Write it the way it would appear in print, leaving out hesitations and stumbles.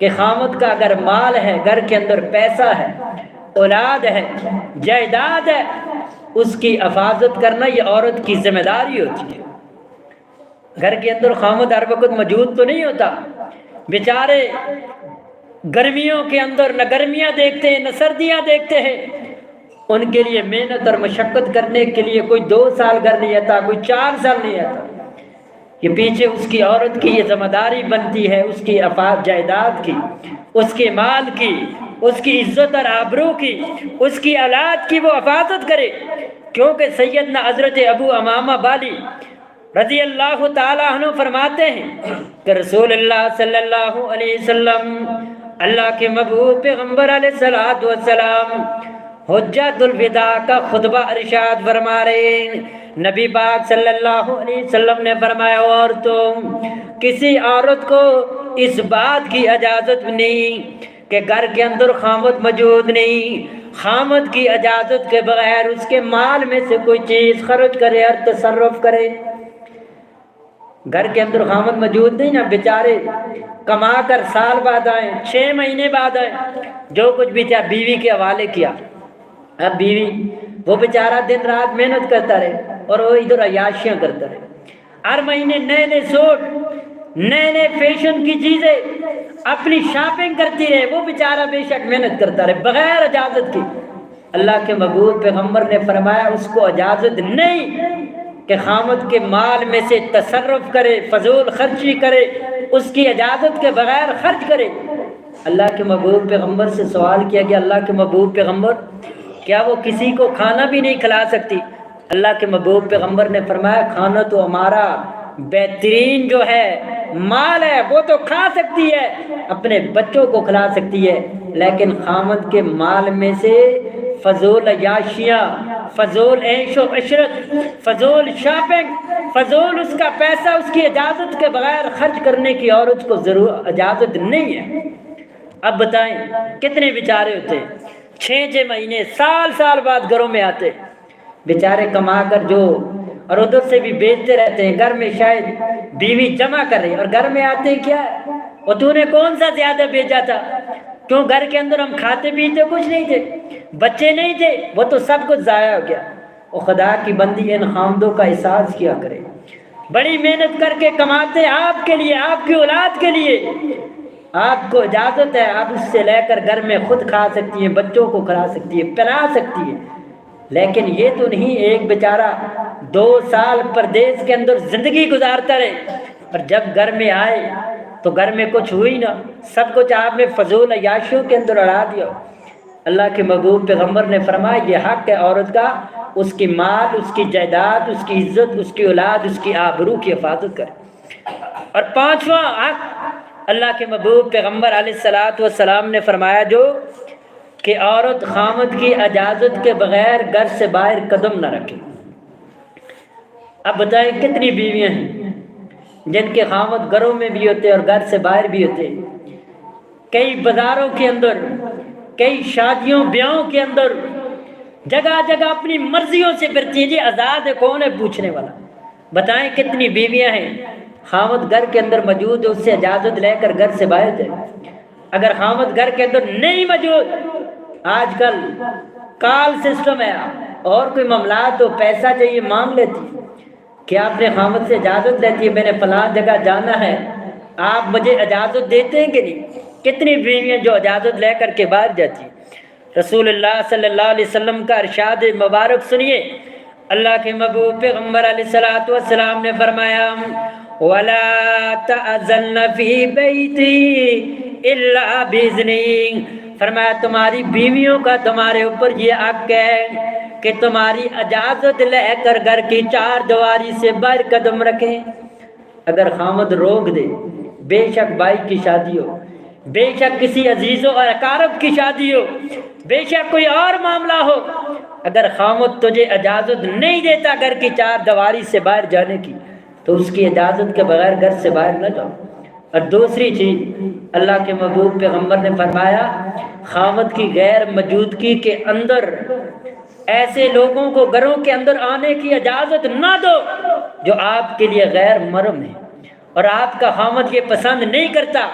کہ خامد کا اگر مال ہے، گھر کے اندر پیسہ ہے، اولاد ہے، جائیداد ہے، اس کی حفاظت کرنا یہ عورت کی ذمہ داری ہوتی ہے۔ گھر کے اندر خامد ہر وقت موجود تو نہیں ہوتا، بیچارے گرمیوں کے اندر نہ گرمیاں دیکھتے ہیں نہ سردیاں دیکھتے ہیں، ان کے لیے محنت اور مشقت کرنے کے لیے کوئی 2 سال گھر نہیں آتا، کوئی 4 سال نہیں آتا۔ یہ پیچھے اس کی عورت کی یہ ذمہ داری بنتی ہے، اس کی جائیداد کی، اس کے مال کی، اس کی عزت اور آبرو کی، اس کی اولاد کی وہ حفاظت کرے۔ کیونکہ سیدنا حضرت ابو امامہ بالی رضی اللہ تعالیٰ عنہ فرماتے ہیں کہ رسول اللہ صلی اللہ علیہ وسلم، اللہ کے محبوب پیغمبر علیہ الصلوۃ والسلام حجۃ الوداع کا خطبہ ارشاد فرما رہے ہیں۔ نبی پاک صلی اللہ علیہ وسلم نے فرمایا، اور تم کسی عورت کو اس بات کی اجازت نہیں کہ گھر کے اندر خامد موجود نہیں، خامد کی اجازت کے بغیر اس کے مال میں سے کوئی چیز خرچ کرے اور تصرف کرے۔ گھر کے اندر خامد موجود نہیں نا، بیچارے کما کر سال بعد آئیں، 6 مہینے بعد آئیں، جو کچھ بھی تھا بیوی کے حوالے کیا۔ اب بیوی وہ بیچارہ دن رات محنت کرتا رہے اور وہ ادھر عیاشیاں کرتا رہے، ہر مہینے نئے نئے سوٹ، نئے نئے فیشن کی چیزیں اپنی شاپنگ کرتی رہے، وہ بیچارہ بے شک محنت کرتا رہے بغیر اجازت کی۔ اللہ کے محبوب پیغمبر نے فرمایا اس کو اجازت نہیں کہ خامد کے مال میں سے تصرف کرے، فضول خرچی کرے، اس کی اجازت کے بغیر خرچ کرے۔ اللہ کے محبوب پیغمبر سے سوال کیا گیا، اللہ کے محبوب پیغمبر کیا وہ کسی کو کھانا بھی نہیں کھلا سکتی؟ اللہ کے محبوب پیغمبر نے فرمایا کھانا تو ہمارا بہترین جو ہے مال ہے، وہ تو کھا سکتی ہے، اپنے بچوں کو کھلا سکتی ہے، لیکن خامد کے مال میں سے فضول عیاشیاں، فضول عیش و عشرت، فضول شاپنگ، فضول اس کا پیسہ اس کی اجازت کے بغیر خرچ کرنے کی عورت کو ضرور اجازت نہیں ہے۔ اب بتائیں کتنے بیچارے ہوتے ہیں 6 مہینے سال بعد گھروں میں آتے، بیچارے کما کر جو اور ادھر سے بھی بیچتے رہتے ہیں، گھر میں شاید بیوی جمع کر رہی اور گھر میں آتے کیا ہے، اور تو نے کون سا زیادہ بیچا تھا؟ کیوں گھر کے اندر ہم کھاتے پیتے کچھ نہیں تھے، بچے نہیں تھے، وہ تو سب کچھ ضائع ہو گیا۔ اور خدا کی بندی ان خامدوں کا احساس کیا کرے، بڑی محنت کر کے کماتے آپ کے لیے، آپ کی اولاد کے لیے، آپ کو اجازت ہے آپ اس سے لے کر گھر میں خود کھا سکتی ہیں، بچوں کو کھلا سکتی ہے، پلا سکتی ہے، لیکن یہ تو نہیں ایک بیچارہ 2 سال پردیس کے اندر زندگی گزارتا رہے اور جب گھر میں آئے تو گھر میں کچھ ہوئی نہ، سب کچھ آپ نے فضول عیاشیوں کے اندر اڑا دیا۔ اللہ کے محبوب پیغمبر نے فرمایا یہ حق ہے عورت کا، اس کی مال، اس کی جائیداد، اس کی عزت، اس کی اولاد، اس کی آبرو کی حفاظت کرے۔ اور 5واں حق اللہ کے محبوب پیغمبر علیہ الصلوۃ والسلام نے فرمایا جو کہ عورت خامد کی اجازت کے بغیر گھر سے باہر قدم نہ رکھے۔ اب بتائیں کتنی بیویاں ہیں جن کے خامد گھروں میں بھی ہوتے اور گھر سے باہر بھی ہوتے، کئی بازاروں کے اندر، کئی شادیوں بیاہوں کے اندر جگہ جگہ اپنی مرضیوں سے پھرتی ہیں، جی آزاد ہے کون ہے پوچھنے والا۔ بتائیں کتنی بیویاں ہیں خامد گھر کے اندر موجود ہے، اس سے اجازت لے کر گھر سے باہر تھے، اگر خامد گھر کے اندر نہیں موجود، آج کل کال سسٹم ہے اور کوئی معاملات تو پیسہ چاہیے مانگ لیتی، کیا اپنے خامد سے اجازت لیتی ہے میں نے فلاں جگہ جانا ہے، آپ مجھے اجازت دیتے ہیں کہ نہیں؟ کتنی بیویاں جو اجازت لے کر کے باہر جاتی ہیں۔ رسول اللہ صلی اللہ علیہ وسلم کا ارشاد مبارک سنیے، اللہ کے محبوب پیغمبر علیہ الصلوۃ والسلام نے فرمایا وَلَا تَأْذَنَّ فِي بَيْتِي إِلَّا بِإِذْنِهِ، فرمایا تمہاری بیویوں کا تمہارے اوپر یہ حق ہے کہ تمہاری اجازت لے کر گھر کی 4 دیواری سے باہر قدم رکھیں۔ اگر خامد روک دے، بے شک بھائی کی شادی ہو، بے شک کسی عزیز و اقارب کی شادی ہو، بے شک کوئی اور معاملہ ہو، اگر خامد تجھے اجازت نہیں دیتا گھر کی 4 دیواری سے باہر جانے کی تو اس کی اجازت کے بغیر گھر سے باہر نہ جاؤ۔ اور دوسری چیز اللہ کے محبوب پیغمبر نے فرمایا خامد کی غیر موجودگی کے اندر ایسے لوگوں کو گھروں کے اندر آنے کی اجازت نہ دو جو آپ کے لیے غیر محرم ہے اور آپ کا خامد یہ پسند نہیں کرتا